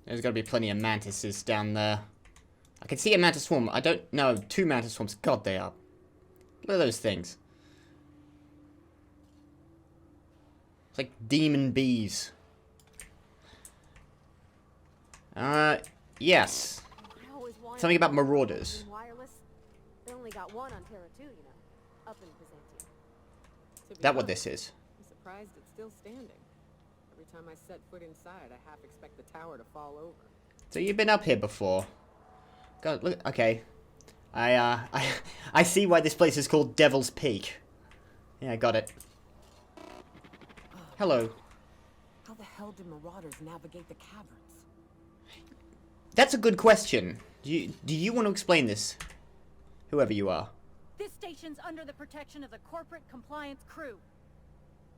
There's got to be plenty of mantises down there. I can see a mantis swarm. I don't know. 2 mantis swarms. God, they are. Look at those things. It's like demon bees. Yes. Something about marauders. They only got one on Terra 2, you know. Up in Byzantium. That what this is? I'm surprised it's still standing. Every time I set foot inside, I half expect the tower to fall over. So you've been up here before. God, look. Okay. I see why this place is called Devil's Peak. Yeah, I got it. Hello. How the hell did marauders navigate the caverns? That's a good question. Do you want to explain this? Whoever you are. This station's under the protection of the corporate compliance crew.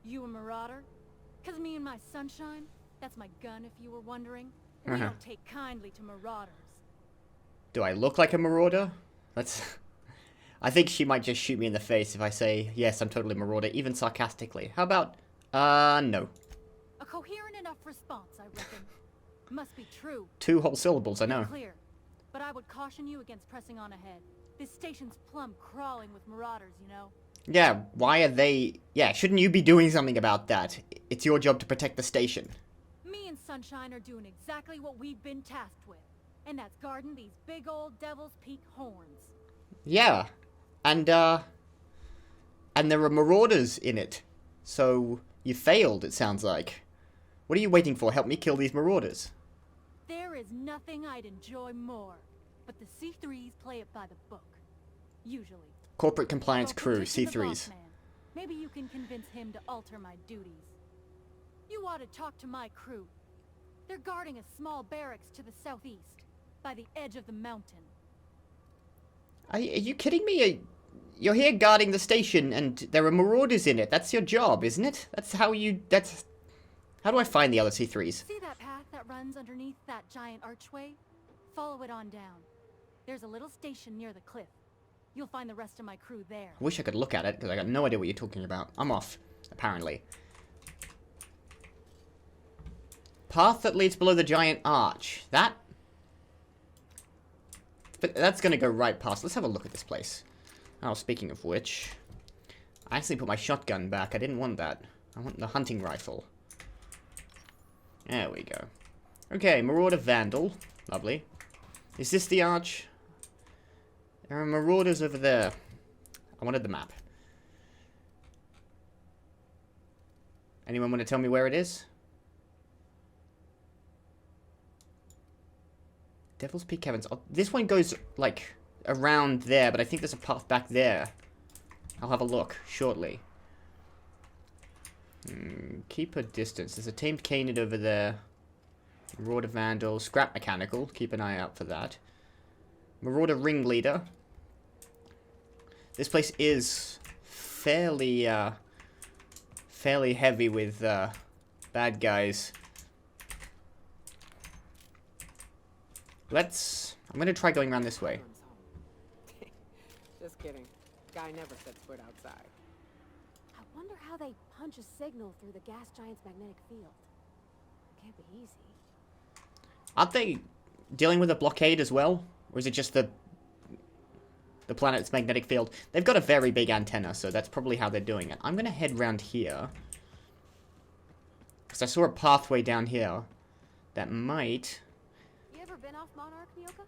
You a marauder? 'Cause me and my sunshine, that's my gun if you were wondering. We don't take kindly to marauders. Do I look like a marauder? I think she might just shoot me in the face if I say, yes, I'm totally a marauder, even sarcastically. How about, no. A coherent enough response, I reckon. Must be true. 2 whole syllables, I know. Clear. But I would caution you against pressing on ahead. This station's plumb crawling with marauders, you know? Yeah, why are they... Yeah, shouldn't you be doing something about that? It's your job to protect the station. Me and Sunshine are doing exactly what we've been tasked with. And that's guarding these big old Devil's Peak horns. Yeah. And there are marauders in it. So, you failed, it sounds like. What are you waiting for? Help me kill these marauders. There is nothing I'd enjoy more. But the C3s play it by the book. Usually. Corporate compliance Well, crew, petition the C3s. boss man. Maybe you can convince him to alter my duties. You ought to talk to my crew. They're guarding a small barracks to the southeast, by the edge of the mountain. Are you kidding me? You're here guarding the station, and there are marauders in it. That's your job, isn't it? How do I find the other C3s? See that path that runs underneath that giant archway? Follow it on down. There's a little station near the cliff. You'll find the rest of my crew there. I wish I could look at it, because I got no idea what you're talking about. I'm off, apparently. Path that leads below the giant arch. But that's going to go right past. Let's have a look at this place. Oh, speaking of which, I actually put my shotgun back. I didn't want that. I want the hunting rifle. There we go. Okay, Marauder Vandal. Lovely. Is this the arch? There are marauders over there. I wanted the map. Anyone want to tell me where it is? Devil's Peak Caverns. Oh, this one goes, like, around there, but I think there's a path back there. I'll have a look shortly. Keep a distance. There's a tamed canid over there. Marauder Vandal. Scrap Mechanical. Keep an eye out for that. Marauder Ringleader. This place is fairly heavy with bad guys. I'm gonna try going around this way. Just kidding. Guy never sets foot outside. I wonder how they punch a signal through the gas giant's magnetic field. Can't be easy. Aren't they dealing with a blockade as well? Or is it just the planet's magnetic field? They've got a very big antenna, so that's probably how they're doing it. I'm gonna head round here. Because I saw a pathway down here that might... You ever been off Monarch, Nyoka?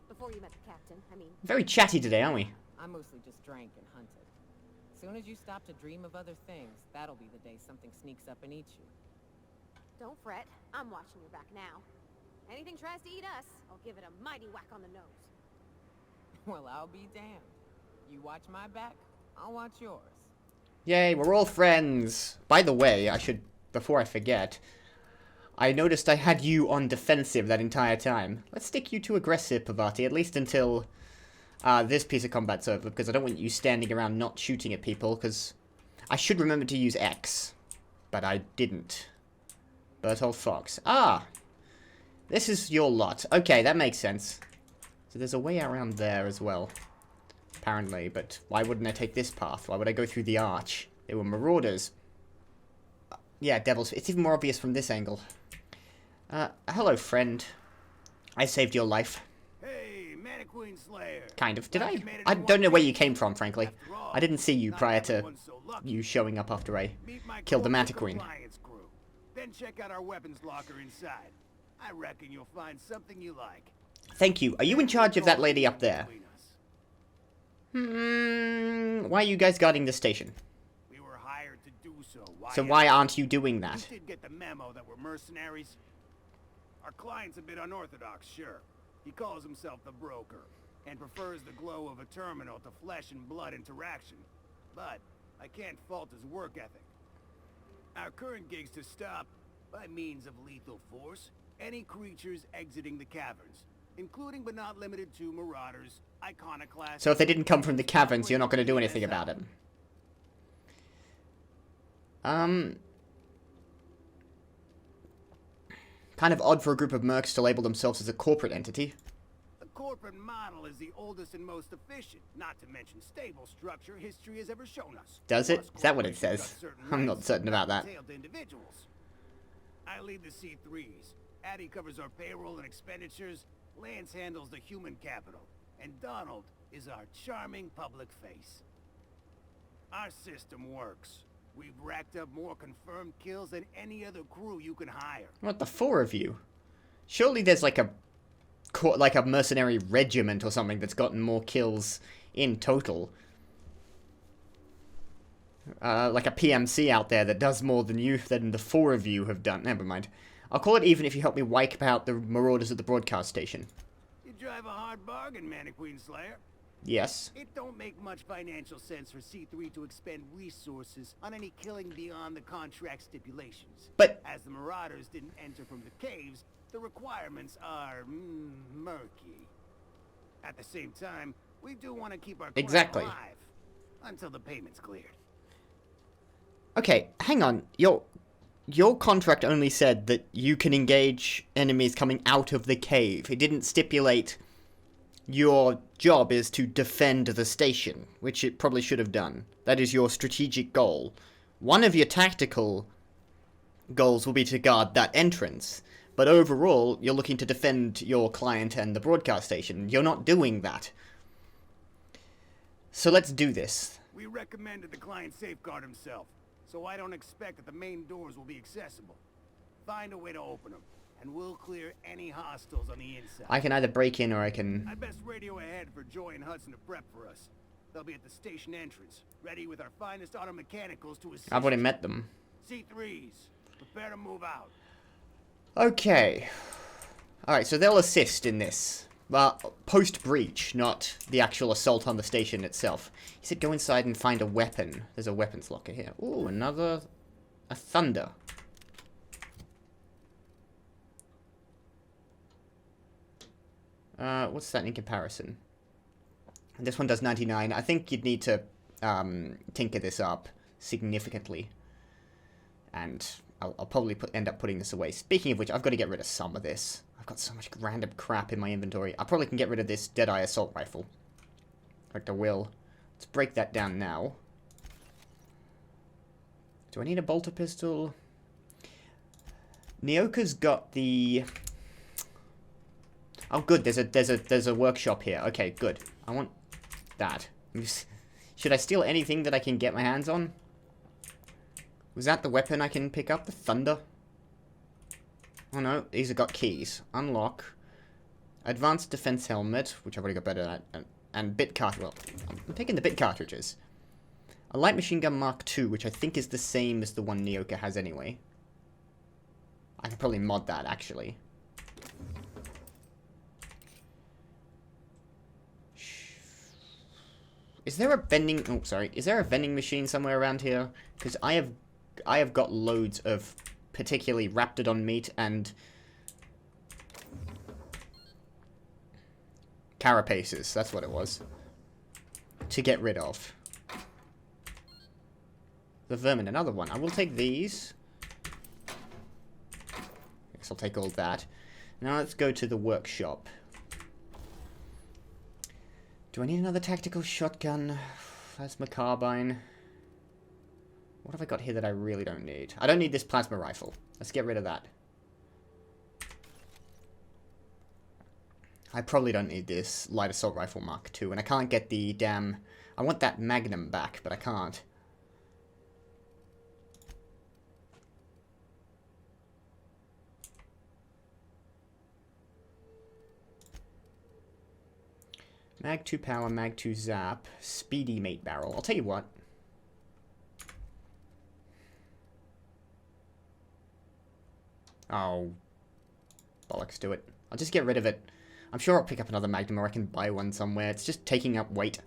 Before you met the captain, I mean. Very chatty today, aren't we? I mostly just drank and hunted. Soon as you stop to dream of other things, that'll be the day something sneaks up and eats you. Don't fret. I'm watching your back now. Anything tries to eat us, I'll give it a mighty whack on the nose. Well, I'll be damned. You watch my back, I'll watch yours. Yay, we're all friends. By the way, before I forget, I noticed I had you on defensive that entire time. Let's stick you to aggressive, Pavati, at least until this piece of combat's over, because I don't want you standing around not shooting at people, because I should remember to use X, but I didn't. Berthold Fox. Ah! This is your lot. Okay, that makes sense. So there's a way around there as well, apparently, but why wouldn't I take this path? Why would I go through the arch? They were marauders. Yeah, devils. It's even more obvious from this angle. Hello, friend. I saved your life. Hey, Mannequin Slayer. Kind of. Did Glad I? you made it I in don't one know where you piece. came from, frankly. After all, I didn't see you not prior to everyone's so lucky. you showing up after I Meet my killed the corporate Mantiqueen. compliance crew. Then check out our weapons locker inside. I reckon you'll find something you like. Thank you. Are you in charge of that lady up there? Between us. Why are you guys guarding the station? We were hired to do so. So why aren't you doing that? You did get the memo that we're mercenaries. Our client's a bit unorthodox, sure. He calls himself the broker, and prefers the glow of a terminal to flesh and blood interaction. But I can't fault his work ethic. Our current gig's to stop, by means of lethal force, any creatures exiting the caverns, including but not limited to marauders, iconoclasts... So if they didn't come from the caverns, you're not going to do anything about it. Kind of odd for a group of mercs to label themselves as a corporate entity. The corporate model is the oldest and most efficient, not to mention stable structure history has ever shown us. Does it? Plus, Is that what it corporations says? got certain I'm not rights certain about that. entailed to individuals. I lead the C3s. Addie covers our payroll and expenditures. Lance handles the human capital. And Donald is our charming public face. Our system works. We've racked up more confirmed kills than any other crew you can hire. What, the four of you? Surely there's like a mercenary regiment or something that's gotten more kills in total. Like a PMC out there that does more than the four of you have done. Never mind. I'll call it even if you help me wipe out the marauders at the broadcast station. You drive a hard bargain, Mannequin Slayer. Yes. It don't make much financial sense for C3 to expend resources on any killing beyond the contract stipulations. But As the Marauders didn't enter from the caves, the requirements are murky. At the same time, we do want to keep our client Exactly. alive until the payment's cleared. okay, hang on. Your contract only said that you can engage enemies coming out of the cave. It didn't stipulate your job is to defend the station, which it probably should have done. That is your strategic goal. One of your tactical goals will be to guard that entrance. But overall, you're looking to defend your client and the broadcast station. You're not doing that. So let's do this. We recommended the client safeguard himself, so I don't expect that the main doors will be accessible. Find a way to open them, and we'll clear any hostiles on the inside. I can either break in or I can... I'd best radio ahead for Joy and Hudson to prep for us. They'll be at the station entrance, ready with our finest auto mechanicals to assist. I've already met them. C3s, prepare to move out. Okay. Alright, so they'll assist in this. Post-breach, not the actual assault on the station itself. He said go inside and find a weapon. There's a weapons locker here. Ooh, another... a thunder. What's that in comparison? This one does 99. I think you'd need to tinker this up significantly. And I'll probably end up putting this away. Speaking of which, I've got to get rid of some of this. I've got so much random crap in my inventory. I probably can get rid of this Deadeye assault rifle. In fact, I will. Let's break that down now. Do I need a bolter pistol? Nyoka's got the... Oh, good. There's a workshop here. Okay, good. I want that. Should I steal anything that I can get my hands on? Was that the weapon I can pick up? The thunder? Oh no, these have got keys. Unlock. Advanced defense helmet, which I've already got better at. And bit cartridge. Well, I'm taking the bit cartridges. A light machine gun Mark II, which I think is the same as the one Nyoka has anyway. I could probably mod that, actually. Is there a vending... Oh, sorry. Is there a vending machine somewhere around here? Because I have got loads of particularly Raptidon meat and... carapaces. That's what it was. To get rid of. The vermin. Another one. I will take these. I guess I'll take all that. Now let's go to the workshop. Do I need another tactical shotgun? Plasma carbine. What have I got here that I really don't need? I don't need this plasma rifle. Let's get rid of that. I probably don't need this light assault rifle Mark II, and I can't get the damn... I want that Magnum back, but I can't. Mag 2 power, Mag 2 zap, speedy mate barrel. I'll tell you what. Oh. Bollocks, do it. I'll just get rid of it. I'm sure I'll pick up another Magnum or I can buy one somewhere. It's just taking up weight.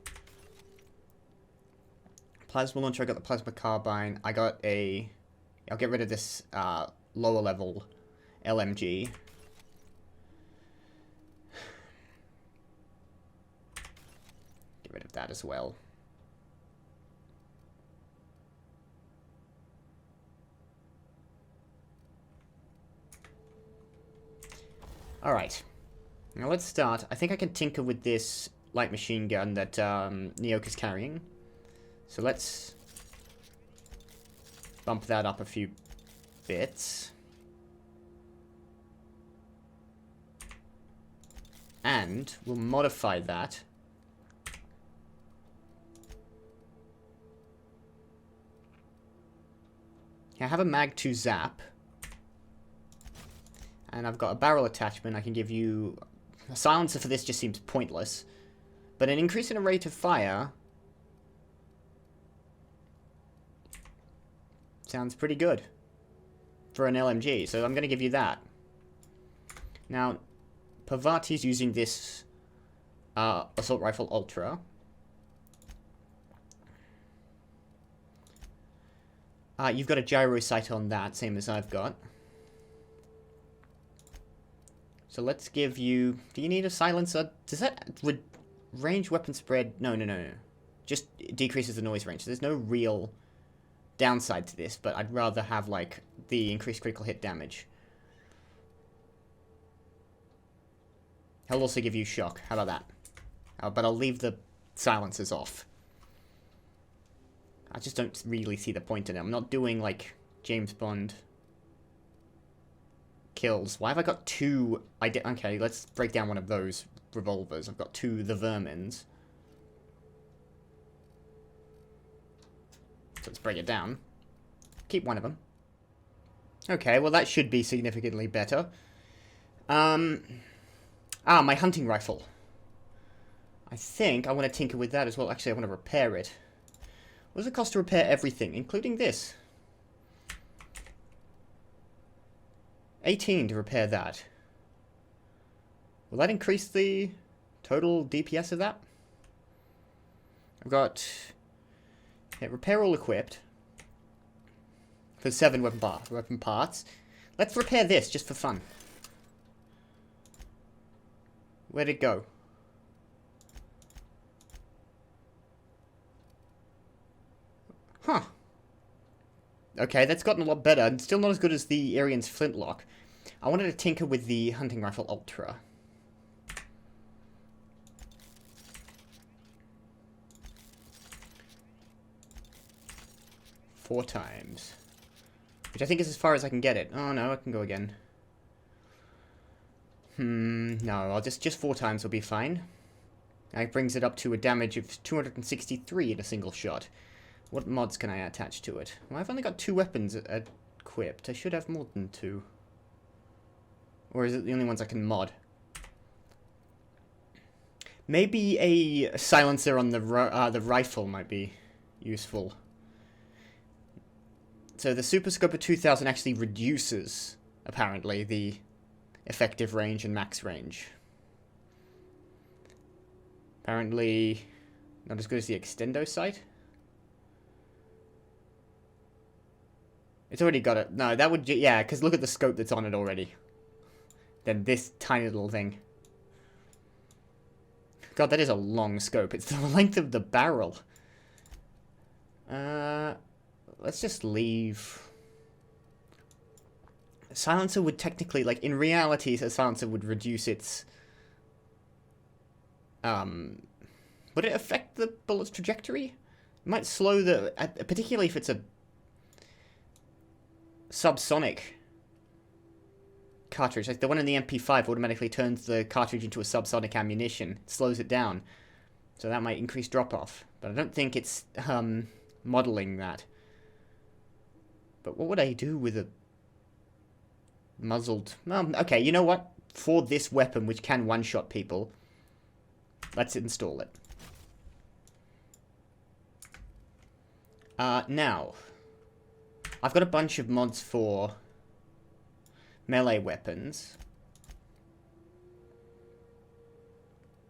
Plasma launcher, I got the plasma carbine. I got a... I'll get rid of this lower level LMG. Get rid of that as well. Alright. Now let's start. I think I can tinker with this light machine gun that Neoka's carrying. So let's bump that up a few bits. And we'll modify that. I have a Mag 2 Zap. And I've got a barrel attachment. I can give you... A silencer for this just seems pointless. But an increase in a rate of fire... sounds pretty good. For an LMG. So I'm going to give you that. Now, Pavati's using this Assault Rifle Ultra. You've got a gyro sight on that, same as I've got. So let's give you... Do you need a silencer? Does that range weapon spread? No. Just decreases the noise range. So there's no real downside to this, but I'd rather have, like, the increased critical hit damage. He'll also give you shock. How about that? But I'll leave the silencers off. I just don't really see the point in it. I'm not doing, like, James Bond kills. Why have I got two... Okay, let's break down one of those revolvers. I've got two The Vermins. So let's break it down. Keep one of them. Okay, well that should be significantly better. My hunting rifle. I think I want to tinker with that as well. Actually, I want to repair it. What does it cost to repair everything, including this? 18 to repair that. Will that increase the total DPS of that? I've got... Okay, repair all equipped. For 7 weapon parts. Let's repair this, just for fun. Where'd it go? Huh. Okay, that's gotten a lot better. Still not as good as the Arian's flintlock. I wanted to tinker with the hunting rifle Ultra. Four times. Which I think is as far as I can get it. Oh no, I can go again. No, I'll just 4 times will be fine. That brings it up to a damage of 263 in a single shot. What mods can I attach to it? Well, I've only got 2 weapons equipped. I should have more than 2. Or is it the only ones I can mod? Maybe a silencer on the rifle might be useful. So the Super Scoper 2000 actually reduces, apparently, the effective range and max range. Apparently, not as good as the Extendo sight. It's already got it. No, that would... Yeah, because look at the scope that's on it already. Then this tiny little thing. God, that is a long scope. It's the length of the barrel. Let's just leave... Silencer would technically... Like, in reality, a silencer would reduce its... Would it affect the bullet's trajectory? It might slow the... Particularly if it's a... subsonic cartridge. Like the one in the MP5 automatically turns the cartridge into a subsonic ammunition. It slows it down. So that might increase drop-off. But I don't think it's modeling that. But what would I do with a muzzled... okay, you know what? For this weapon, which can one-shot people, let's install it. Now, I've got a bunch of mods for melee weapons.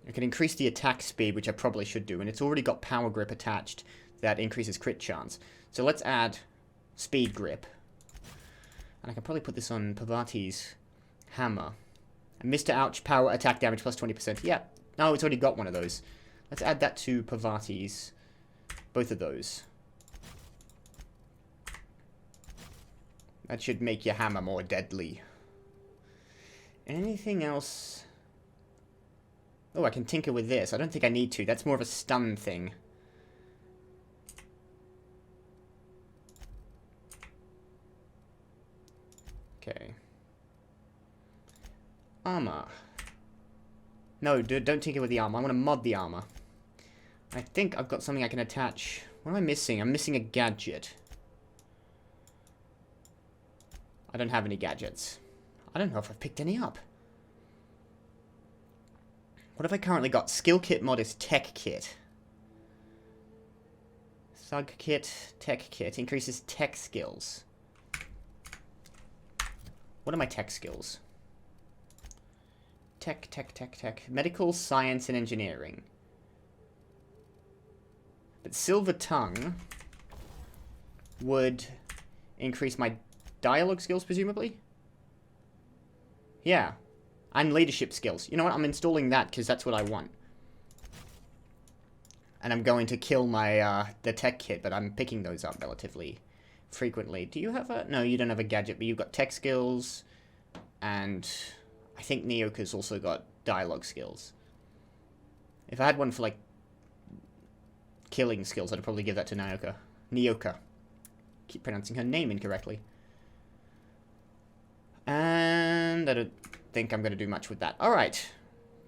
I can increase the attack speed, which I probably should do, and it's already got power grip attached. That increases crit chance. So let's add speed grip. And I can probably put this on Pavati's hammer. And Mr. Ouch, power attack damage plus 20%. Yeah, no, it's already got one of those. Let's add that to Pavati's. Both of those. That should make your hammer more deadly. Anything else? Oh, I can tinker with this. I don't think I need to. That's more of a stun thing. Okay. Armor. No, don't tinker with the armor. I want to mod the armor. I think I've got something I can attach. What am I missing? I'm missing a gadget. I don't have any gadgets. I don't know if I've picked any up. What have I currently got? Skill kit mod is tech kit. Thug kit, tech kit. Increases tech skills. What are my tech skills? Tech. Medical, science, and engineering. But Silver Tongue would increase my dialogue skills, presumably? Yeah. And leadership skills. You know what? I'm installing that because that's what I want. And I'm going to kill my, the tech kit, but I'm picking those up relatively frequently. Do you have a... No, you don't have a gadget, but you've got tech skills. And I think Nyoka's also got dialogue skills. If I had one for, like, killing skills, I'd probably give that to Nyoka. Nyoka. Keep pronouncing her name incorrectly. And I don't think I'm going to do much with that. Alright.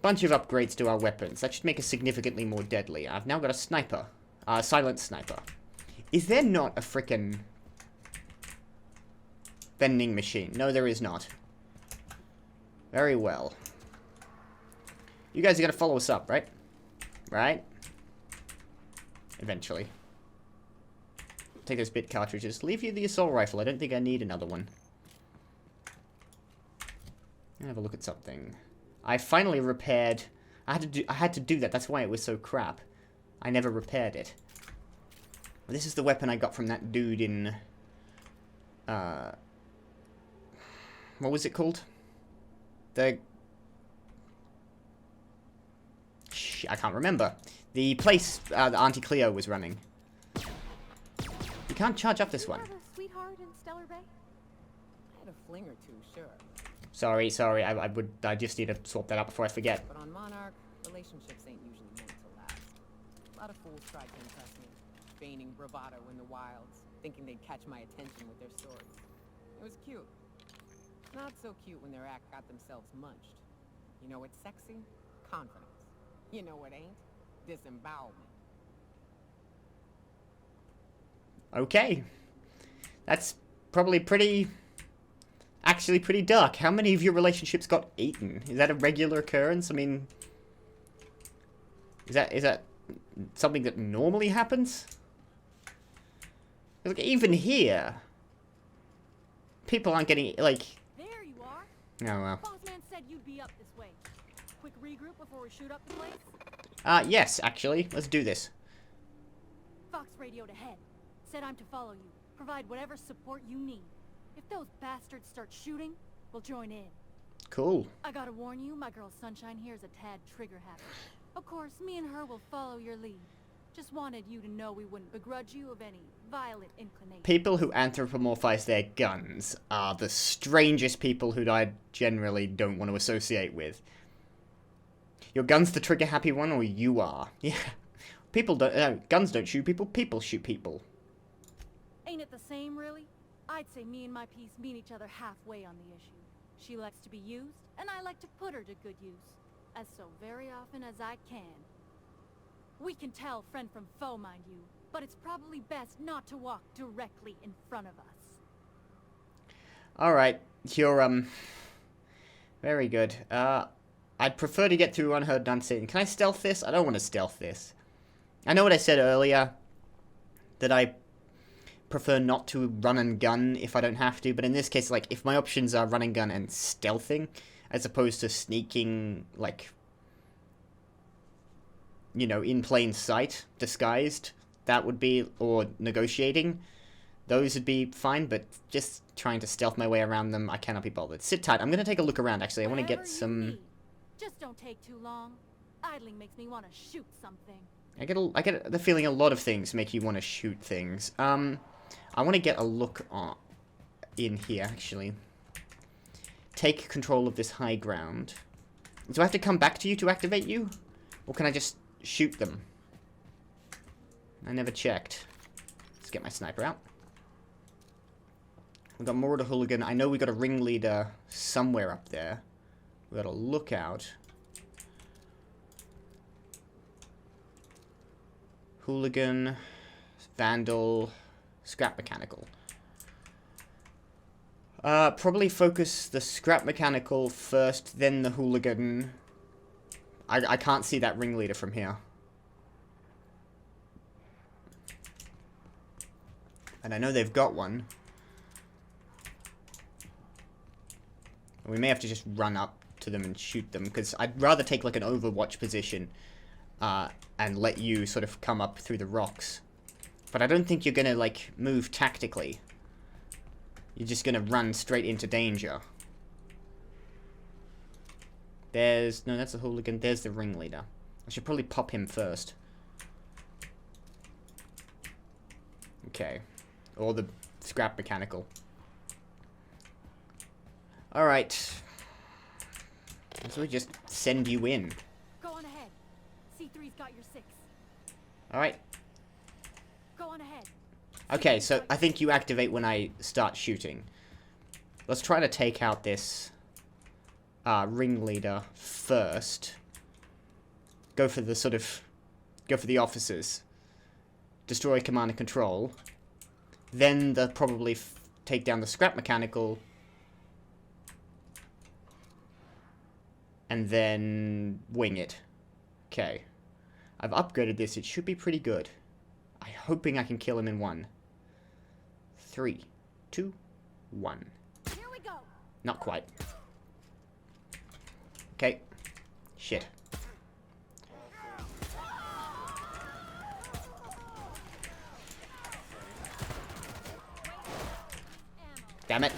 Bunch of upgrades to our weapons. That should make us significantly more deadly. I've now got a sniper. Silent sniper. Is there not a frickin' vending machine? No, there is not. Very well. You guys are going to follow us up, right? Right? Eventually. Take those bit cartridges. Leave you the assault rifle. I don't think I need another one. Have a look at something. I finally repaired... I had to do that. That's why it was so crap. I never repaired it. Well, this is the weapon I got from that dude in... what was it called? The... I can't remember. The place that Auntie Cleo was running. You can't charge up this one. You have a sweetheart in Stellar Bay? I had a fling or two, sure. Sorry. I just need to swap that out before I forget. But on Monarch, relationships ain't usually meant to last. A lot of fools tried to impress me, feigning bravado in the wilds, thinking they'd catch my attention with their stories. It was cute. Not so cute when their act got themselves munched. You know what's sexy? Confidence. You know what ain't? Disembowelment. Okay. That's probably actually pretty dark. How many of your relationships got eaten? Is that a regular occurrence? I mean, is that something that normally happens? Like, even here, people aren't getting, like... There you are. Oh, well. Boss man said you'd be up this way. Quick regroup before we shoot up the place. Yes, actually. Let's do this. Fox radioed ahead. Said I'm to follow you. Provide whatever support you need. If those bastards start shooting, we'll join in. Cool. I gotta warn you, my girl Sunshine here is a tad trigger happy. Of course, me and her will follow your lead. Just wanted you to know we wouldn't begrudge you of any violent inclination. People who anthropomorphize their guns are the strangest people who I generally don't want to associate with. Your gun's the trigger-happy one, or you are? Yeah. People don't... guns don't shoot people, people shoot people. Ain't it the same, really? I'd say me and my piece meet each other halfway on the issue. She likes to be used, and I like to put her to good use. As so very often as I can. We can tell friend from foe, mind you, but it's probably best not to walk directly in front of us. Alright, you're, very good. I'd prefer to get through unheard and unseen. Can I stealth this? I don't want to stealth this. I know what I said earlier, that I prefer not to run and gun if I don't have to, but in this case, like, if my options are run and gun and stealthing, as opposed to sneaking, like, you know, in plain sight, disguised, that would be, or negotiating, those would be fine, but just trying to stealth my way around them, I cannot be bothered. Sit tight, I'm gonna take a look around, actually. I want to get some... Just don't take too long. Idling makes me want to shoot something. I get the feeling a lot of things make you want to shoot things. I want to get a look in here, actually. Take control of this high ground. Do I have to come back to you to activate you? Or can I just shoot them? I never checked. Let's get my sniper out. We've got Marauder Hooligan. I know we got a ringleader somewhere up there. We got a lookout. Hooligan, Vandal, Scrap Mechanical. Probably focus the Scrap Mechanical first, then the Hooligan. I can't see that ringleader from here. And I know they've got one. We may have to just run up to them and shoot them, because I'd rather take like an overwatch position and let you sort of come up through the rocks. But I don't think you're gonna like move tactically. You're just gonna run straight into danger. There's... no, that's the hooligan. There's the ringleader. I should probably pop him first. Okay. Or the scrap mechanical. Alright. So we just send you in. Go on ahead. C3's got your 6. Alright. Go on ahead. Okay, so I think you activate when I start shooting. Let's try to take out this ringleader first. Go for the sort of... go for the officers. Destroy command and control. Then they'll probably take down the scrap mechanical. And then wing it. Okay. I've upgraded this. It should be pretty good. I'm hoping I can kill him in 1. 3, 2, 1. Here we go. Not quite. Okay. Shit. Damn it.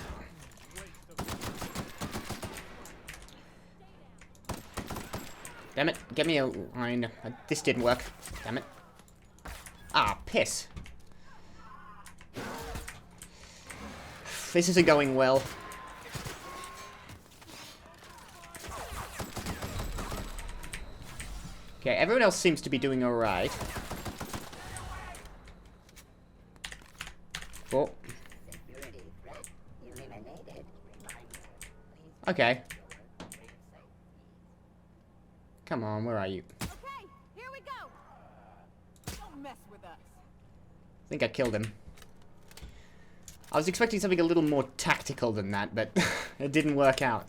Damn it. Get me a line. This didn't work. Damn it. Ah, piss. This isn't going well. Okay, everyone else seems to be doing alright. 4. Okay. Come on, where are you? Okay, here we go. Don't mess with us. I think I killed him. I was expecting something a little more tactical than that, but it didn't work out.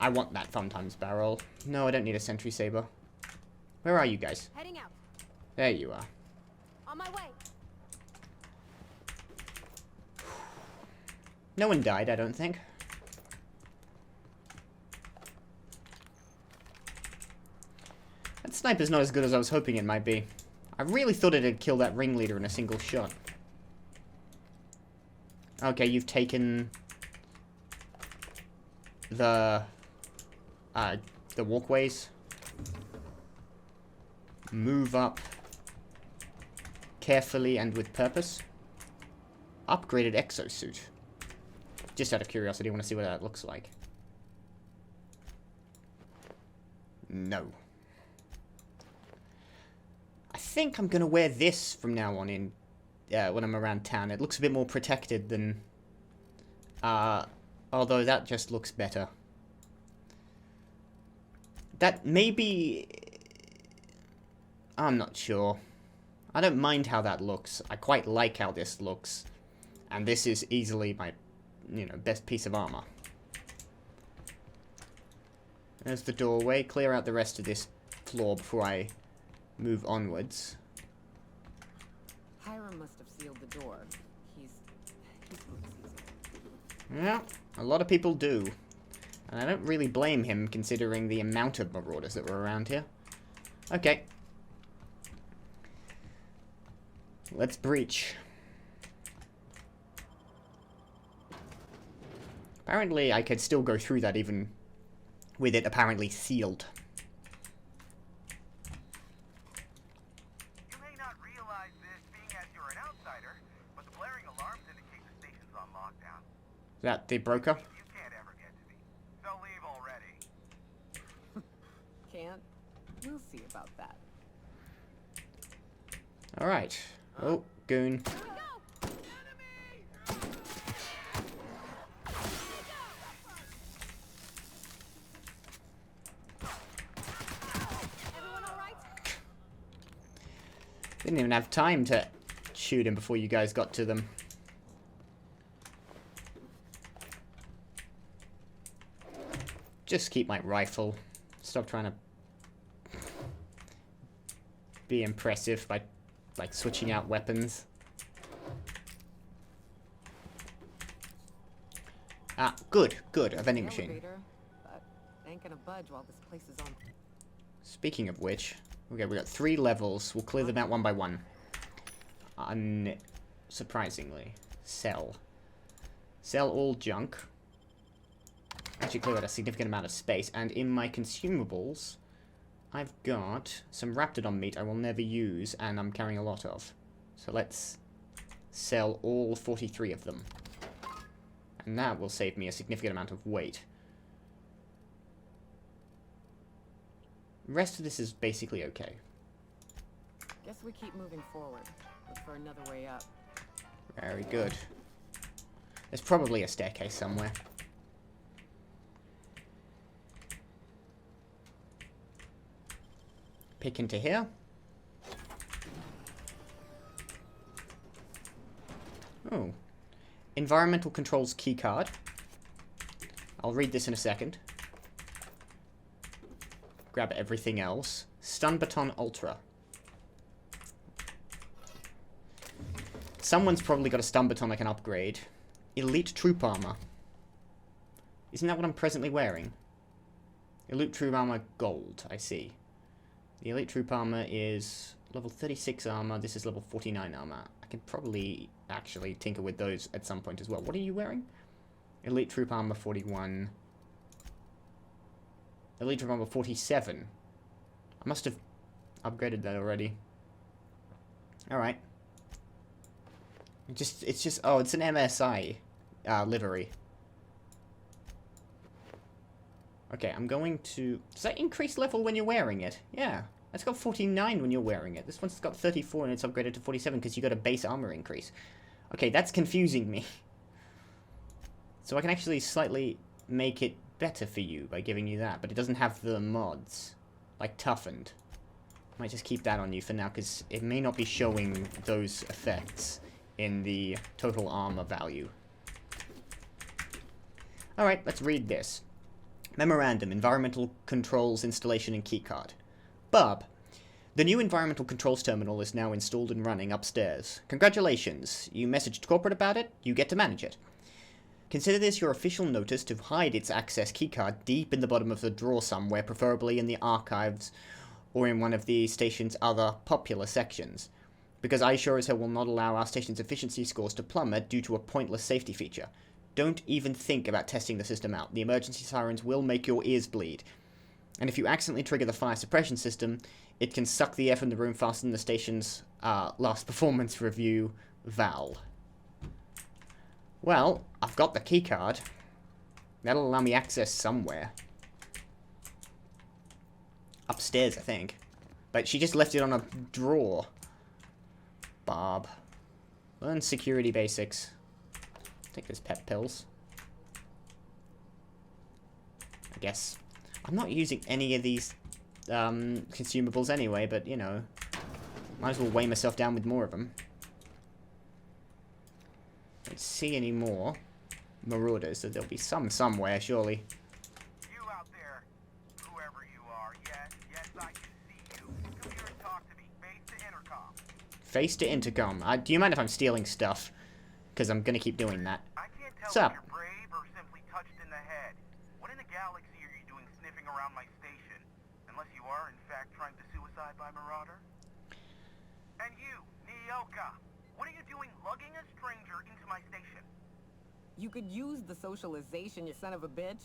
I want that sometimes barrel. No, I don't need a sentry saber. Where are you guys? Heading out. There you are. On my way. No one died, I don't think. That sniper's not as good as I was hoping it might be. I really thought it'd kill that ringleader in a single shot. Okay, you've taken the walkways. Move up carefully and with purpose. Upgraded exosuit. Just out of curiosity, I want to see what that looks like. No. I think I'm going to wear this from now on in when I'm around town. It looks a bit more protected than Although that just looks better. That maybe... I'm not sure. I don't mind how that looks. I quite like how this looks. And this is easily my, best piece of armor. There's the doorway. Clear out the rest of this floor before I move onwards. Hiram must have sealed the door. He's Yeah, a lot of people do. And I don't really blame him, considering the amount of marauders that were around here. Okay. Let's breach. Apparently, I could still go through that even with it apparently sealed. You may not realize this being as you're an outsider, but the blaring alarms indicate the station's on lockdown. Is that the broker? You can't ever get to me. So leave already. can't. We'll see about that. Alright. Oh, goon. Didn't even have time to shoot him before you guys got to them. Just keep my rifle. Stop trying to be impressive by like switching out weapons. Ah, good, a vending machine. Elevator, but ain't gonna budge while this place is on. Speaking of which, okay, we got 3 levels. We'll clear them out one by one. Surprisingly, sell all junk. Actually clear out a significant amount of space, and in my consumables, I've got some Raptidon meat I will never use, and I'm carrying a lot of. So let's sell all 43 of them. And that will save me a significant amount of weight. The rest of this is basically okay. Guess we keep moving forward. Look for another way up. Very good. There's probably a staircase somewhere. Pick into here. Oh. Environmental controls keycard. I'll read this in a second. Grab everything else. Stun baton ultra. Someone's probably got a stun baton I can upgrade. Elite troop armor. Isn't that what I'm presently wearing? Elite troop armor gold, I see. The elite troop armor is level 36 armor. This is level 49 armor. I can probably actually tinker with those at some point as well. What are you wearing? Elite troop armor 41. Elite troop armor 47. I must have upgraded that already. Alright. It's just, oh, it's an MSI livery. Okay, I'm going to... Does that increase level when you're wearing it? Yeah. It's got 49 when you're wearing it. This one's got 34 and it's upgraded to 47 because you got a base armor increase. Okay, that's confusing me. So I can actually slightly make it better for you by giving you that, but it doesn't have the mods. Like toughened. Might just keep that on you for now because it may not be showing those effects in the total armor value. Alright, let's read this. Memorandum, Environmental Controls Installation and Keycard. Bob, the new Environmental Controls Terminal is now installed and running upstairs. Congratulations. You messaged corporate about it, you get to manage it. Consider this your official notice to hide its access keycard deep in the bottom of the drawer somewhere, preferably in the archives or in one of the station's other popular sections. Because I sure as hell will not allow our station's efficiency scores to plummet due to a pointless safety feature. Don't even think about testing the system out. The emergency sirens will make your ears bleed. And if you accidentally trigger the fire suppression system, it can suck the air from the room faster than the station's last performance review, Val. Well, I've got the keycard. That'll allow me access somewhere. Upstairs, I think. But she just left it on a drawer. Bob. Learn security basics. Take those pep pills. I guess. I'm not using any of these consumables anyway, but, you know, might as well weigh myself down with more of them. Don't see any more marauders, so there'll be some somewhere, surely. You out there, whoever you are, yes, I can see you. Come here and talk to me, face to intercom. Face to intercom. Do you mind if I'm stealing stuff? Because I'm gonna keep doing that. I can't tell What's if up? you're brave or simply touched in the head. What in the galaxy are you doing sniffing around my station? Unless you are, in fact, trying to suicide by Marauder? And you, Nyoka, what are you doing lugging a stranger into my station? You could use the socialization, you son of a bitch.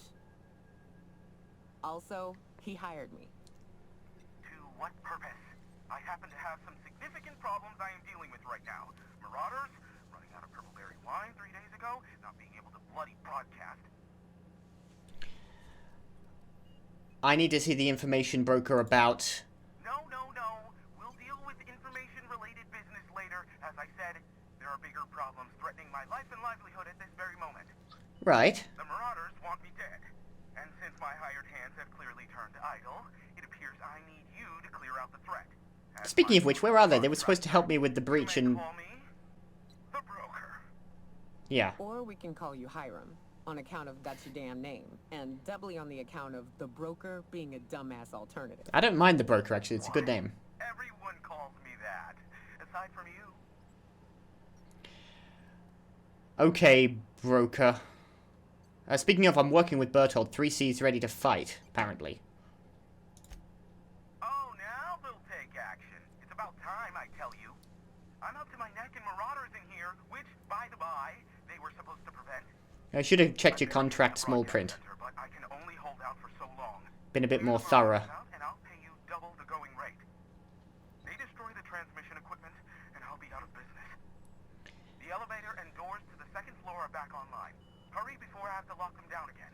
Also, he hired me. To what purpose? I happen to have some significant problems I am dealing with right now. Marauders, running out of purple-berry wine 3 days ago, not being able to bloody broadcast. I need to see the information broker about... No. We'll deal with information-related business later. As I said, there are bigger problems threatening my life and livelihood at this very moment. Right. The Marauders want me dead. And since my hired hands have clearly turned idle, it appears I need you to clear out the threat. As Speaking my of which, where are they? They were supposed to help me with the breach you may and... call me the Broker. Yeah. Or we can call you Hiram, on account of that's your damn name, and doubly on the account of the broker being a dumbass alternative. I don't mind the broker, actually. It's a good name. Everyone calls me that. Aside from you. Okay, broker. Speaking of, I'm working with Bertold. 3C's ready to fight, apparently. Oh, now they'll take action. It's about time, I tell you. I'm up to my neck in Marauders in here, which, by the by, they were supposed to prevent. I should have checked your contract small print. But I can only hold out for so long. Been a bit more Clear the thorough. Marauders out, and I'll pay you double the going rate. They destroy the transmission equipment, and I'll be out of business. The elevator and doors to the second floor are back online. Hurry before I have to lock them down again.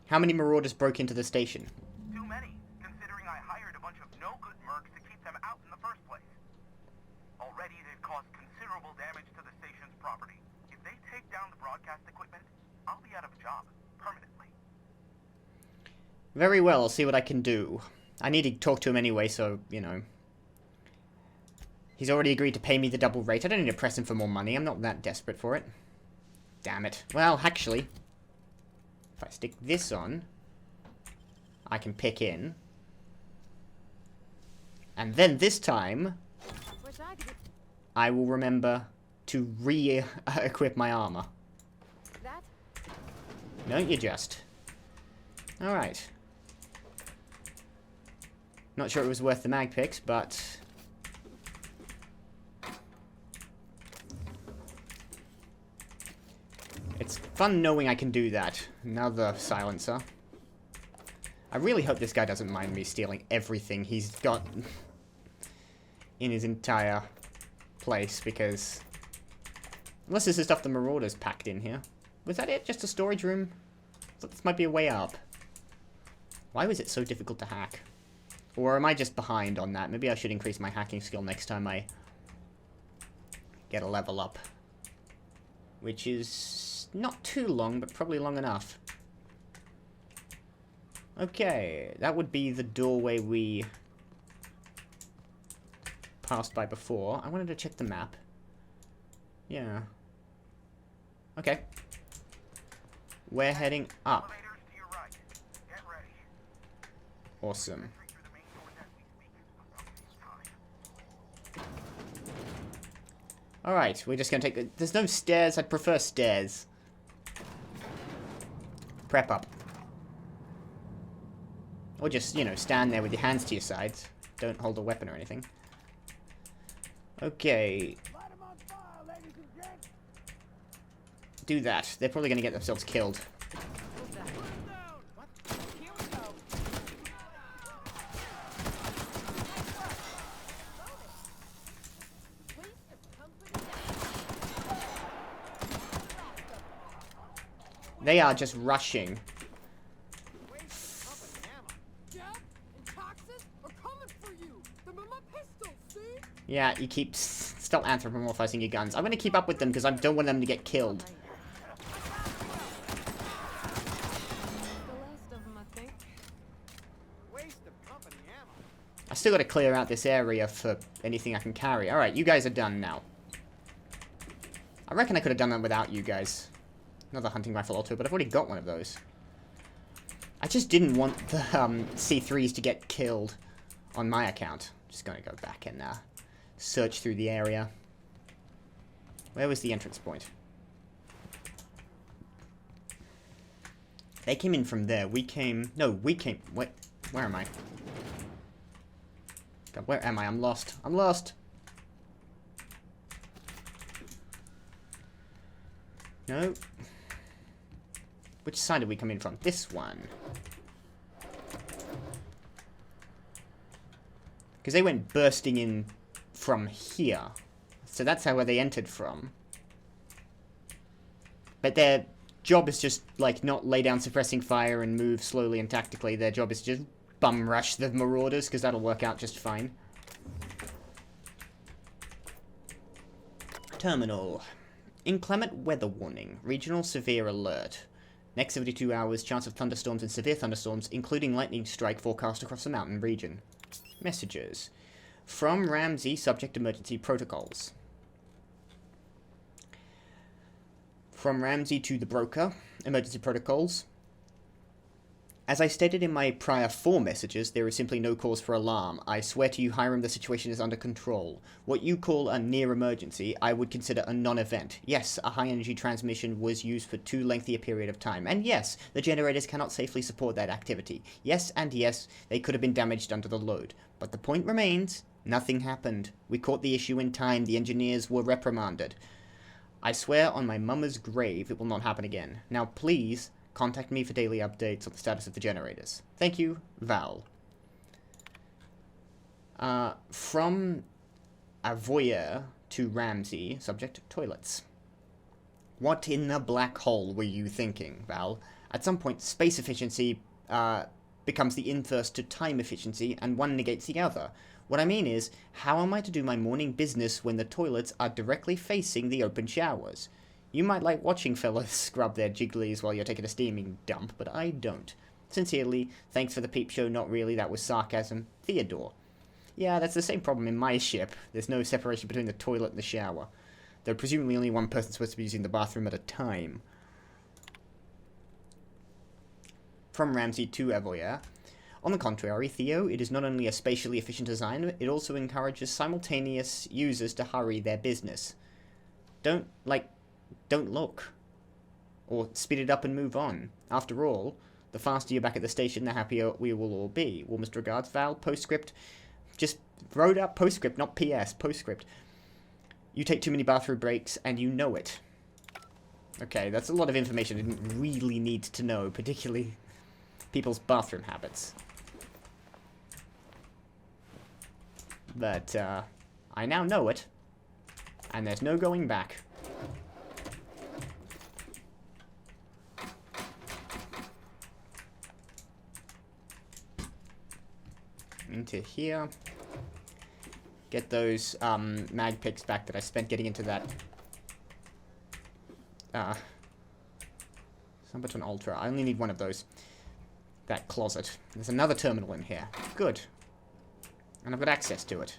How many marauders broke into the station? Too many, considering I hired a bunch of no-good mercs to keep them out in the first place. Already, they've caused considerable damage to the station's property. If they take down the broadcast equipment, I'll be out of a job, permanently. Very well, I'll see what I can do. I need to talk to him anyway, so, you know. He's already agreed to pay me the double rate. I don't need to press him for more money. I'm not that desperate for it. Damn it. Well, actually, if I stick this on, I can pick in. And then this time, Wish I could I will remember to re-equip my armor. do that. Don't you just? Alright. Not sure it was worth the mag picks, but... it's fun knowing I can do that. Another silencer. I really hope this guy doesn't mind me stealing everything he's got in his entire place, because... unless this is stuff the Marauders packed in here. Was that it? Just a storage room? I thought this might be a way up. Why was it so difficult to hack? Or am I just behind on that? Maybe I should increase my hacking skill next time I get a level up. Which is not too long, but probably long enough. Okay, that would be the doorway we passed by before. I wanted to check the map. Yeah. Okay. We're heading up. Elevators to your right. Get ready. Awesome. Entry through the main doors as we speak. I'll save time. Alright, we're just gonna take... there's no stairs. I'd prefer stairs. Prep up. Or just, you know, stand there with your hands to your sides. Don't hold a weapon or anything. Okay. Light 'em on fire, ladies and gents. Do that. They're probably gonna get themselves killed. Here we go. They are just rushing. Jack and Toxin are coming for you. They're my pistols, see? Yeah, you keep... stop anthropomorphizing your guns. I'm gonna keep up with them because I don't want them to get killed. I still got to clear out this area for anything I can carry. Alright, you guys are done now. I reckon I could have done that without you guys. Another hunting rifle or two, but I've already got one of those. I just didn't want the C3s to get killed on my account. Just going to go back and search through the area. Where was the entrance point? They came in from there. We came... No, we came... Wait, where am I? God, where am I? I'm lost. I'm lost! No. Which side did we come in from? This one. Because they went bursting in from here. So that's how where they entered from. But their job is just, like, not lay down suppressing fire and move slowly and tactically. Their job is just bum rush the marauders, because that'll work out just fine. Terminal. Inclement weather warning. Regional severe alert. Next 72 hours, chance of thunderstorms and severe thunderstorms, including lightning strike forecast across the mountain region. Messages. From Ramsey, subject emergency protocols. From Ramsey to the broker, emergency protocols. As I stated in my prior 4 messages, there is simply no cause for alarm. I swear to you, Hiram, the situation is under control. What you call a near emergency, I would consider a non-event. Yes, a high-energy transmission was used for too lengthy a period of time. And yes, the generators cannot safely support that activity. Yes, and yes, they could have been damaged under the load. But the point remains, nothing happened. We caught the issue in time. The engineers were reprimanded. I swear on my mama's grave it will not happen again. Now please, contact me for daily updates on the status of the generators. Thank you, Val. From Avoyer to Ramsey, subject toilets. What in the black hole were you thinking, Val? At some point, space efficiency becomes the inverse to time efficiency, and one negates the other. What I mean is, how am I to do my morning business when the toilets are directly facing the open showers? You might like watching fellas scrub their jigglies while you're taking a steaming dump, but I don't. Sincerely, thanks for the peep show, not really, that was sarcasm. Theodore. Yeah, that's the same problem in my ship. There's no separation between the toilet and the shower. Though presumably only one person's supposed to be using the bathroom at a time. From Ramsey to Avoyer. On the contrary, Theo, it is not only a spatially efficient design, it also encourages simultaneous users to hurry their business. Don't look. Or speed it up and move on. After all, the faster you're back at the station, the happier we will all be. Warmest regards, Val. Postscript. Just wrote up postscript, not PS. Postscript. You take too many bathroom breaks, and you know it. Okay, that's a lot of information I didn't really need to know, particularly people's bathroom habits. But, I now know it, and there's no going back. Into here. Get those, mag picks back that I spent getting into that, Sunbutton Ultra. I only need one of those. That closet. There's another terminal in here. Good. And I've got access to it.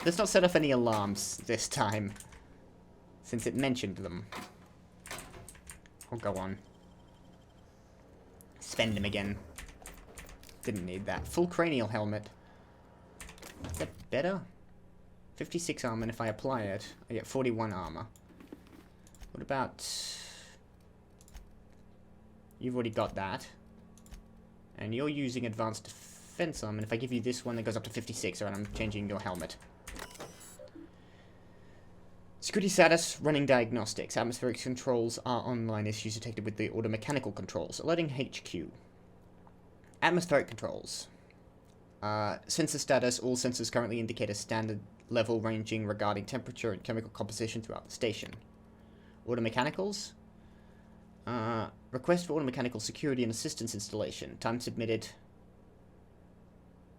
Let's not set off any alarms this time, since it mentioned them. I'll go on. Spend them again. Didn't need that. Full cranial helmet. Is that better? 56 armor, and if I apply it, I get 41 armor. What about... You've already got that. And you're using advanced defense armor, and if I give you this one, that goes up to 56, alright, I'm changing your helmet. Security status, running diagnostics. Atmospheric controls are online. Issues detected with the automechanical controls. Alerting HQ. Atmospheric controls. Sensor status. All sensors currently indicate a standard level ranging regarding temperature and chemical composition throughout the station. Automechanicals. Request for automechanical security and assistance installation. Time submitted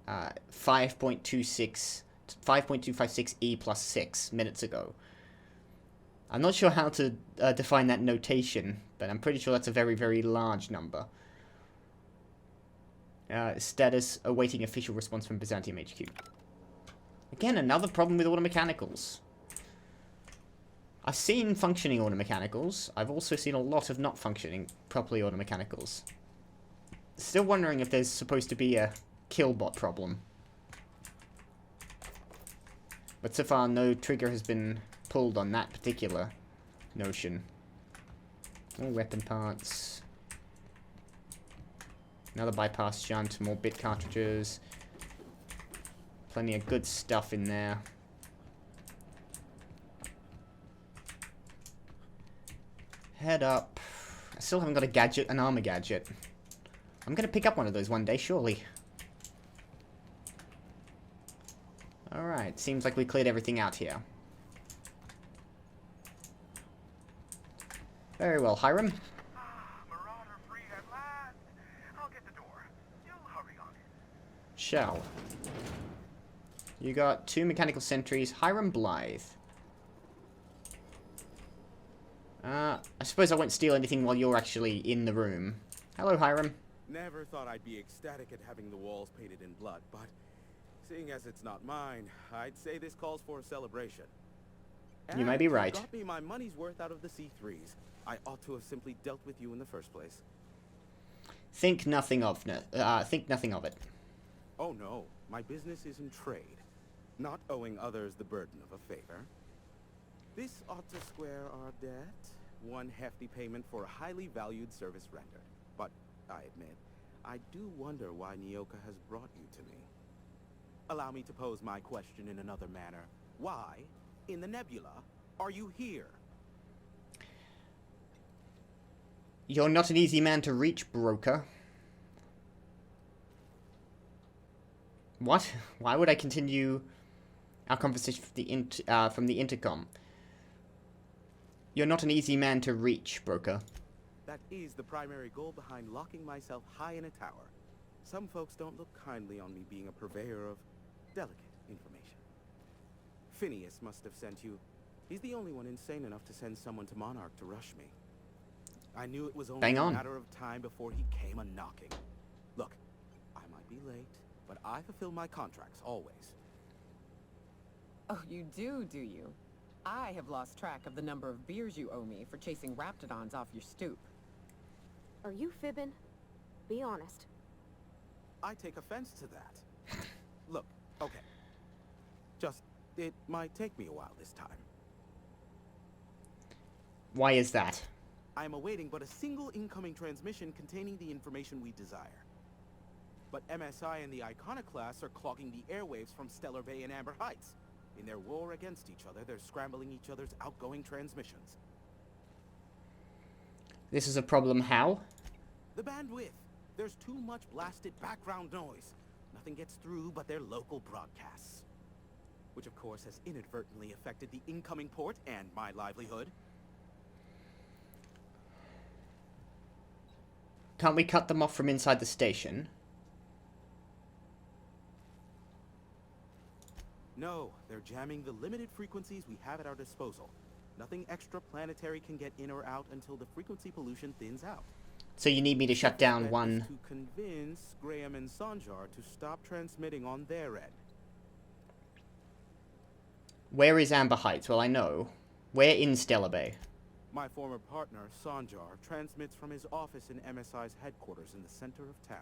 5.256 E plus 6 minutes ago. I'm not sure how to define that notation, but I'm pretty sure that's a very, very large number. Status awaiting official response from Byzantium HQ. Again, another problem with automechanicals. I've seen functioning automechanicals. I've also seen a lot of not functioning properly automechanicals. Still wondering if there's supposed to be a killbot problem. But so far, no trigger has been pulled on that particular notion. More weapon parts. Another bypass shunt, more bit cartridges. Plenty of good stuff in there. Head up. I still haven't got a gadget, an armor gadget. I'm gonna pick up one of those one day, surely. Alright, seems like we cleared everything out here. Very well, Hiram. Marauder free at last. I'll get the door. You'll hurry on it. Shall. You got 2 mechanical sentries. Hiram Blythe. I suppose I won't steal anything while you're actually in the room. Hello, Hiram. Never thought I'd be ecstatic at having the walls painted in blood, but seeing as it's not mine, I'd say this calls for a celebration. You may be And right. You got me my money's worth out of the C3s. I ought to have simply dealt with you in the first place. Think nothing of it. Oh no, my business is in trade, not owing others the burden of a favor. This ought to square our debt. One hefty payment for a highly valued service rendered. But I admit, I do wonder why Nyoka has brought you to me. Allow me to pose my question in another manner. Why, in the nebula, are you here? You're not an easy man to reach, broker. What? Why would I continue our conversation from the intercom? You're not an easy man to reach, broker. That is the primary goal behind locking myself high in a tower. Some folks don't look kindly on me being a purveyor of delicate information. Phineas must have sent you. He's the only one insane enough to send someone to Monarch to rush me. I knew it was only Bang on. a matter of time before he came a-knocking. Look, I might be late, but I fulfill my contracts always. Oh, you do you? I have lost track of the number of beers you owe me for chasing raptidons off your stoop. Are you fibbing? Be honest. I take offense to that. Look, okay. It might take me a while this time. Why is that? I am awaiting but a single incoming transmission containing the information we desire. But MSI and the Iconoclasts are clogging the airwaves from Stellar Bay and Amber Heights. In their war against each other, they're scrambling each other's outgoing transmissions. This is a problem how? The bandwidth. There's too much blasted background noise. Nothing gets through but their local broadcasts. Which of course has inadvertently affected the incoming port and my livelihood. Can't we cut them off from inside the station? No, they're jamming the limited frequencies we have at our disposal. Nothing extraplanetary can get in or out until the frequency pollution thins out. So you need me to shut down That one... is to convince Graham and Sanjar to stop transmitting on their end. Where is Amber Heights? Well, I know. Where in Stellar Bay? My former partner, Sanjar, transmits from his office in MSI's headquarters in the center of town.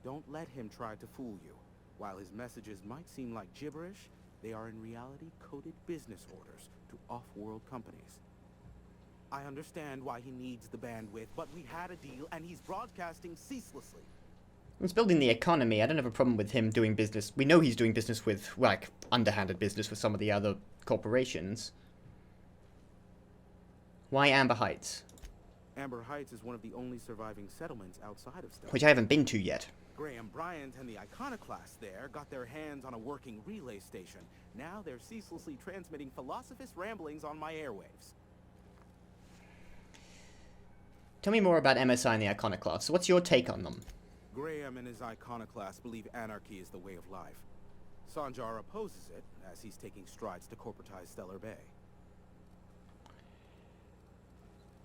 Don't let him try to fool you. While his messages might seem like gibberish, they are in reality coded business orders to off-world companies. I understand why he needs the bandwidth, but we had a deal and he's broadcasting ceaselessly. He's building the economy. I don't have a problem with him doing business. We know he's doing business with, like, underhanded business with some of the other corporations. Why Amber Heights? Amber Heights is one of the only surviving settlements outside of Stellar. Which I haven't been to yet. Graham Bryant and the Iconoclasts there got their hands on a working relay station. Now they're ceaselessly transmitting philosophist ramblings on my airwaves. Tell me more about MSI and the Iconoclasts. What's your take on them? Graham and his Iconoclasts believe anarchy is the way of life. Sanjar opposes it, as he's taking strides to corporatize Stellar Bay.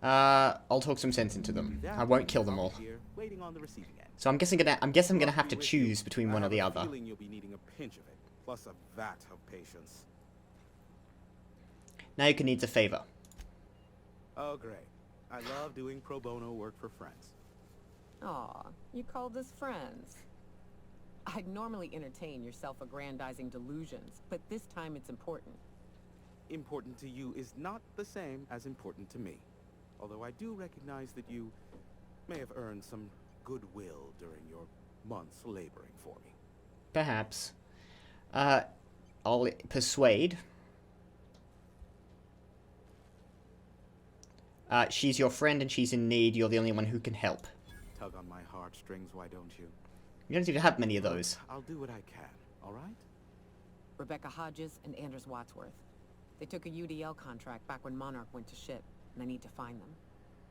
I'll talk some sense into them. I won't kill them all. Wait waiting on the receiving end. So I'm guessing I'm gonna have to choose between one or the I other. have a feeling you'll be needing a pinch of it, plus a vat of patience. Now you can need a favor. Oh, great. I love doing pro bono work for friends. Aw, you called us friends. I'd normally entertain your self-aggrandizing delusions, but this time it's important. Important to you is not the same as important to me. Although I do recognize that you may have earned some goodwill during your months laboring for me. Perhaps. I'll persuade. She's your friend and she's in need. You're the only one who can help. Tug on my heartstrings, why don't you? You don't seem to have many of those. I'll do what I can, all right? Rebecca Hodges and Anders Wadsworth. They took a UDL contract back when Monarch went to ship, and I need to find them.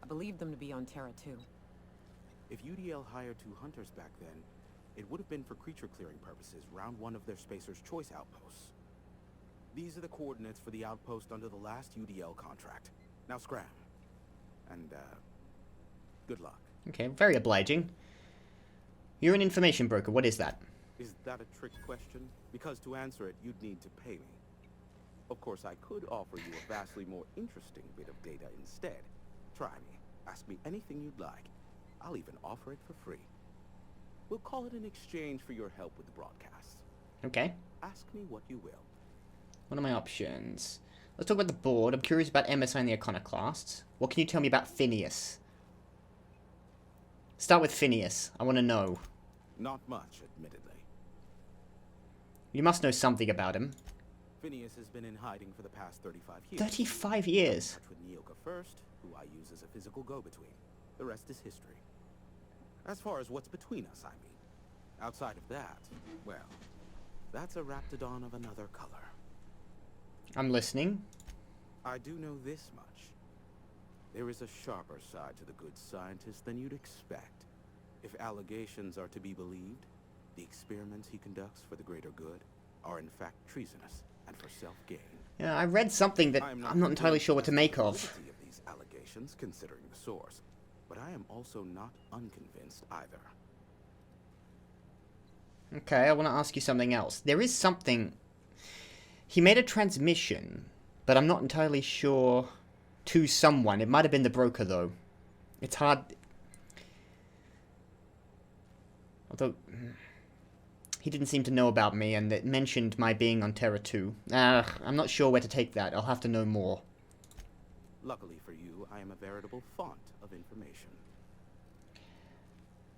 I believe them to be on Terra 2. If UDL hired 2 hunters back then, it would have been for creature clearing purposes, round 1 of their Spacer's Choice outposts. These are the coordinates for the outpost under the last UDL contract. Now scram. And, good luck. Okay, very obliging. You're an information broker. What is that? Is that a trick question? Because to answer it, you'd need to pay me. Of course, I could offer you a vastly more interesting bit of data instead. Try me. Ask me anything you'd like. I'll even offer it for free. We'll call it an exchange for your help with the broadcast. Okay. Ask me what you will. What are my options? Let's talk about the board. I'm curious about MSI and the Iconoclasts. What can you tell me about Phineas? Start with Phineas. I want to know. Not much, admittedly. You must know something about him. Phineas has been in hiding for the past 35 years. 35 years? With Neoka first, who I use as a physical go-between. The rest is history. As far as what's between us, I mean. Outside of that, well, that's a raptidon of another color. I'm listening. I do know this much. There is a sharper side to the good scientist than you'd expect. If allegations are to be believed, the experiments he conducts for the greater good are in fact treasonous and for self-gain. Yeah, I read something that I'm not entirely sure what to make of. Validity of these allegations, considering the source, but I am also not unconvinced either. Okay, I want to ask you something else. There is something... He made a transmission, but I'm not entirely sure to someone. It might have been the broker, though. It's hard... Although... He didn't seem to know about me, and it mentioned my being on Terra 2. I'm not sure where to take that. I'll have to know more. Luckily for you, I am a veritable font of information.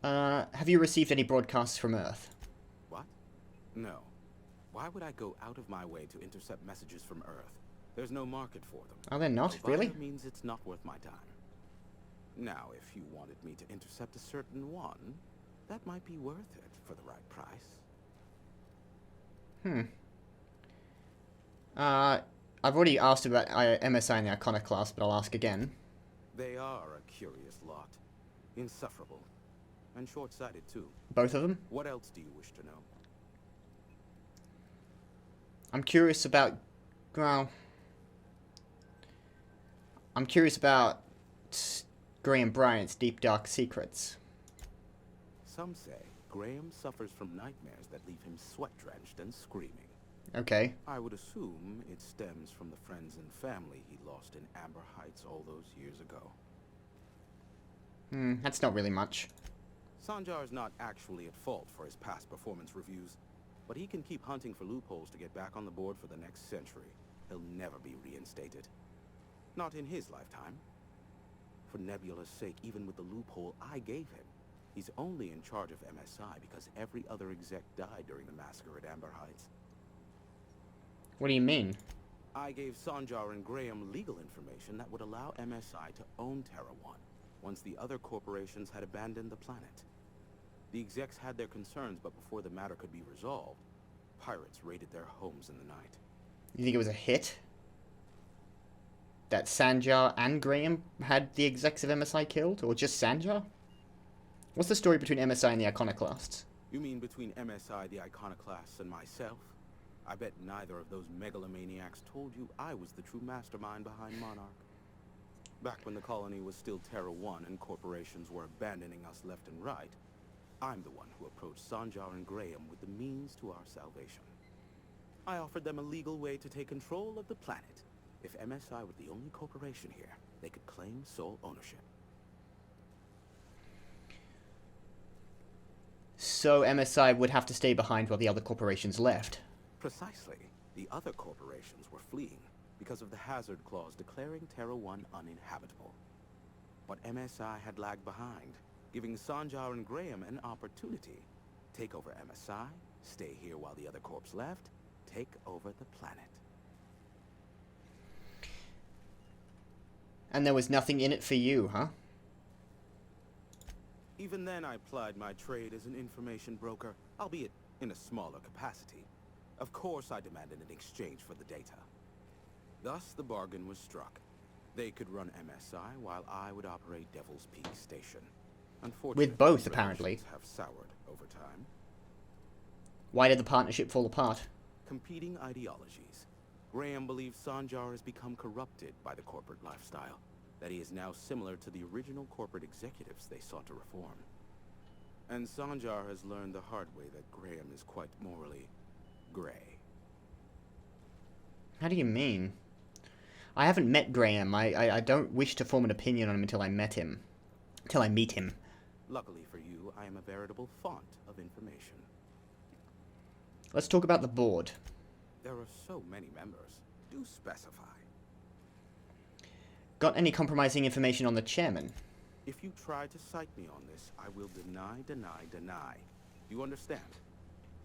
Have you received any broadcasts from Earth? What? No. Why would I go out of my way to intercept messages from Earth? There's no market for them. Are there not? Provider Really? means it's not worth my time. Now, if you wanted me to intercept a certain one, that might be worth it for the right price. I've already asked about MSI and the Iconoclast, but I'll ask again. They are a curious lot. Insufferable. And short-sighted, too. Both of them? What else do you wish to know? I'm curious about... Well... I'm curious about... Graham Bryant's deep, dark secrets. Some say Graham suffers from nightmares that leave him sweat-drenched and screaming. Okay. I would assume it stems from the friends and family he lost in Amber Heights all those years ago. That's not really much. Sanjar is not actually at fault for his past performance reviews, but he can keep hunting for loopholes to get back on the board for the next century. He'll never be reinstated. Not in his lifetime. For Nebula's sake, even with the loophole I gave him, he's only in charge of MSI because every other exec died during the massacre at Amber Heights. What do you mean? I gave Sanjar and Graham legal information that would allow MSI to own Terra 1, once the other corporations had abandoned the planet. The execs had their concerns, but before the matter could be resolved, pirates raided their homes in the night. You think it was a hit? That Sanjar and Graham had the execs of MSI killed? Or just Sanjar? What's the story between MSI and the Iconoclasts? You mean between MSI, the Iconoclasts, and myself? I bet neither of those megalomaniacs told you I was the true mastermind behind Monarch. Back when the colony was still Terra 1 and corporations were abandoning us left and right, I'm the one who approached Sanjar and Graham with the means to our salvation. I offered them a legal way to take control of the planet. If MSI were the only corporation here, they could claim sole ownership. So MSI would have to stay behind while the other corporations left. Precisely. The other corporations were fleeing because of the hazard clause declaring Terra 1 uninhabitable. But MSI had lagged behind, giving Sanjar and Graham an opportunity. Take over MSI, stay here while the other corps left, take over the planet. And there was nothing in it for you, huh? Even then, I plied my trade as an information broker, albeit in a smaller capacity. Of course, I demanded an exchange for the data. Thus, the bargain was struck. They could run MSI while I would operate Devil's Peak Station. Unfortunately, with both, apparently. relations have soured over time. Why did the partnership fall apart? Competing ideologies. Graham believes Sanjar has become corrupted by the corporate lifestyle, that he is now similar to the original corporate executives they sought to reform. And Sanjar has learned the hard way that Graham is quite morally gray. How do you mean? I haven't met Graham. I don't wish to form an opinion on him until I meet him. Luckily for you, I am a veritable font of information. Let's talk about the board. There are so many members. Do specify. Got any compromising information on the chairman? If you try to cite me on this, I will deny. You understand?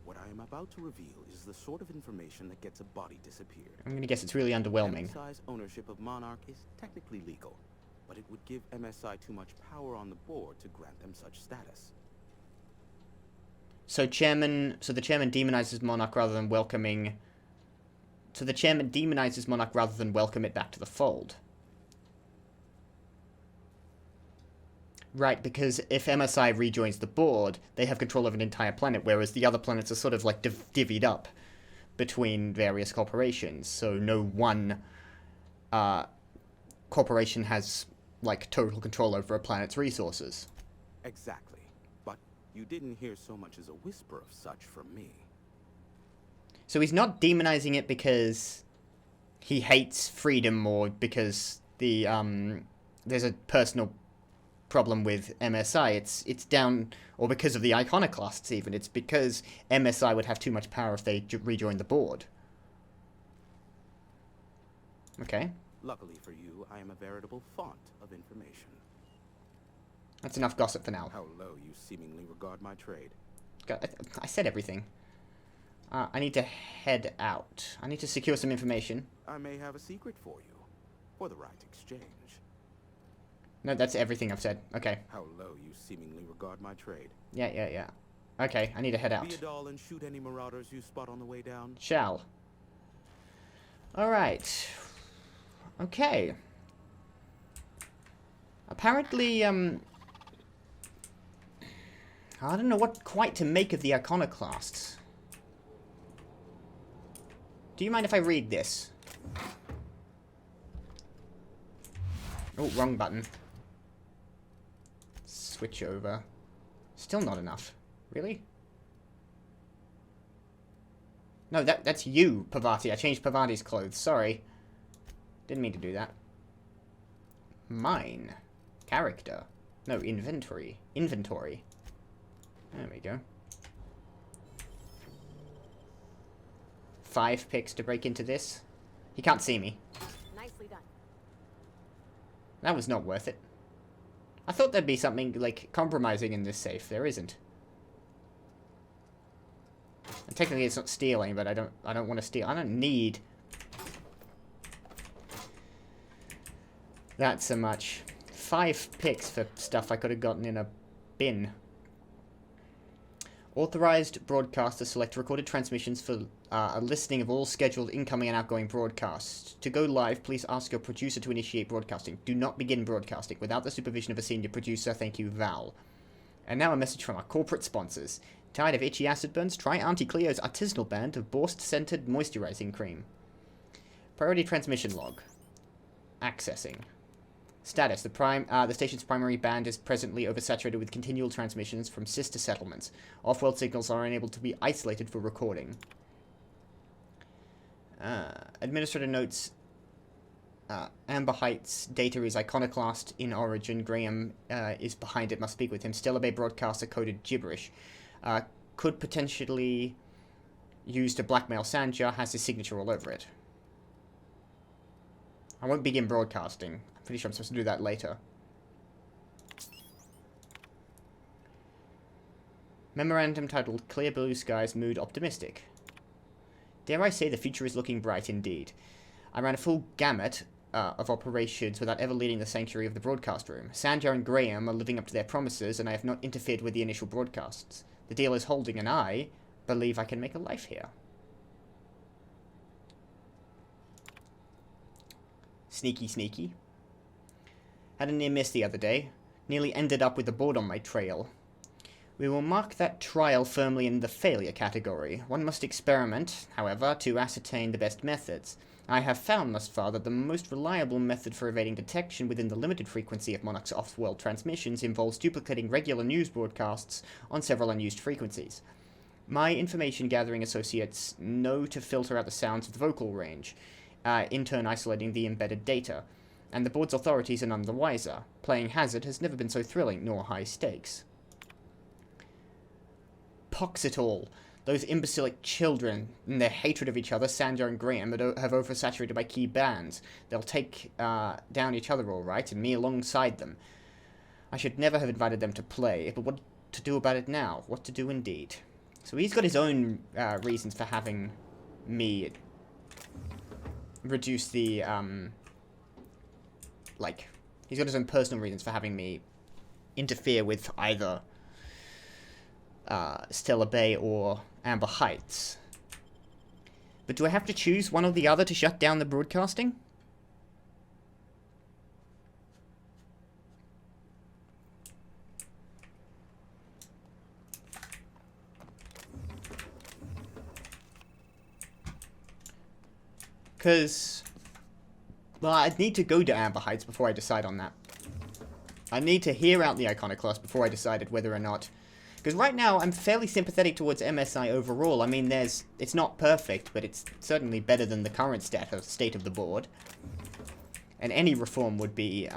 What I am about to reveal is the sort of information that gets a body disappeared. I'm gonna guess it's really underwhelming. MSI's ownership of Monarch is technically legal, but it would give MSI too much power on the board to grant them such status. So the chairman demonizes Monarch rather than welcoming... So the chairman demonizes Monarch rather than welcome it back to the fold. Right, because if MSI rejoins the board, they have control of an entire planet, whereas the other planets are sort of like divvied up between various corporations. So no one corporation has like total control over a planet's resources. Exactly. But you didn't hear so much as a whisper of such from me. So he's not demonizing it because he hates freedom or because the there's a personal problem with MSI. It's down, or because of the iconoclasts even. It's because MSI would have too much power if they rejoined the board. Okay. Luckily for you, I am a veritable font of information. That's enough gossip for now. How low you seemingly regard my trade. I said everything. I need to head out. I need to secure some information. I may have a secret for you, for the right exchange. No, that's everything I've said. Okay. How low you seemingly regard my trade. Yeah. Okay, I need to head out. Be a doll and shoot any marauders you spot on the way down. Shall. Alright. Okay. Apparently, I don't know what quite to make of the iconoclasts. Do you mind if I read this? Oh, wrong button. Switch over. Still not enough. Really? No, that's you, Pavati. I changed Pavati's clothes. Sorry. Didn't mean to do that. Mine. Character. No, inventory. Inventory. There we go. 5 picks to break into this. He can't see me. Nicely done. That was not worth it. I thought there'd be something, like, compromising in this safe. There isn't. And technically it's not stealing, but I don't want to steal. I don't need that so much. 5 picks for stuff I could have gotten in a bin. Authorized broadcaster select recorded transmissions for a listing of all scheduled incoming and outgoing broadcasts. To go live, please ask your producer to initiate broadcasting. Do not begin broadcasting without the supervision of a senior producer. Thank you, Val. And now a message from our corporate sponsors. Tired of itchy acid burns? Try Auntie Cleo's artisanal brand of Borst-scented moisturizing cream. Priority transmission log. Accessing. Status. The station's primary band is presently oversaturated with continual transmissions from sister settlements. Off-world signals are unable to be isolated for recording. Administrator notes Amber Heights data is iconoclast in origin. Graham is behind it. Must speak with him. Stellar Bay broadcaster coded gibberish. Could potentially use to blackmail Sanja. Has his signature all over it. I won't begin broadcasting. I'm pretty sure I'm supposed to do that later. Memorandum titled Clear Blue Skies, Mood Optimistic. Dare I say the future is looking bright indeed. I ran a full gamut of operations without ever leaving the sanctuary of the broadcast room. Sanja and Graham are living up to their promises, and I have not interfered with the initial broadcasts. The deal is holding, and I believe I can make a life here. Sneaky, sneaky. Had a near miss the other day. Nearly ended up with a board on my trail. We will mark that trial firmly in the failure category. One must experiment, however, to ascertain the best methods. I have found thus far that the most reliable method for evading detection within the limited frequency of Monarch's off-world transmissions involves duplicating regular news broadcasts on several unused frequencies. My information-gathering associates know to filter out the sounds of the vocal range, in turn isolating the embedded data, and the board's authorities are none the wiser. Playing hazard has never been so thrilling, nor high stakes. Pox it all. Those imbecilic children, and their hatred of each other, Sanja and Graham, have oversaturated my key bands. They'll take down each other all right, and me alongside them. I should never have invited them to play, but what to do about it now? What to do indeed. So he's got his own reasons for having me reduce the, he's got his own personal reasons for having me interfere with either Stellar Bay or Amber Heights. But do I have to choose one or the other to shut down the broadcasting? Because, well, I'd need to go to Amber Heights before I decide on that. I need to hear out the Iconoclast before I decided whether or not... Because right now, I'm fairly sympathetic towards MSI overall. I mean, it's not perfect, but it's certainly better than the current state of the board. And any reform would be,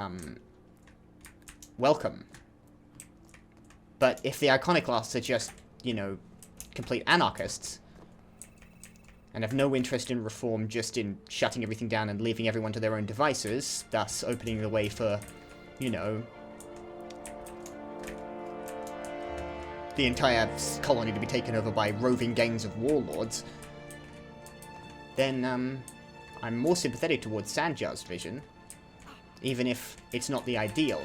welcome. But if the Iconoclasts are just, you know, complete anarchists, and have no interest in reform, just in shutting everything down and leaving everyone to their own devices, thus opening the way for, you know, the entire colony to be taken over by roving gangs of warlords, then, I'm more sympathetic towards Sanjar's vision, even if it's not the ideal.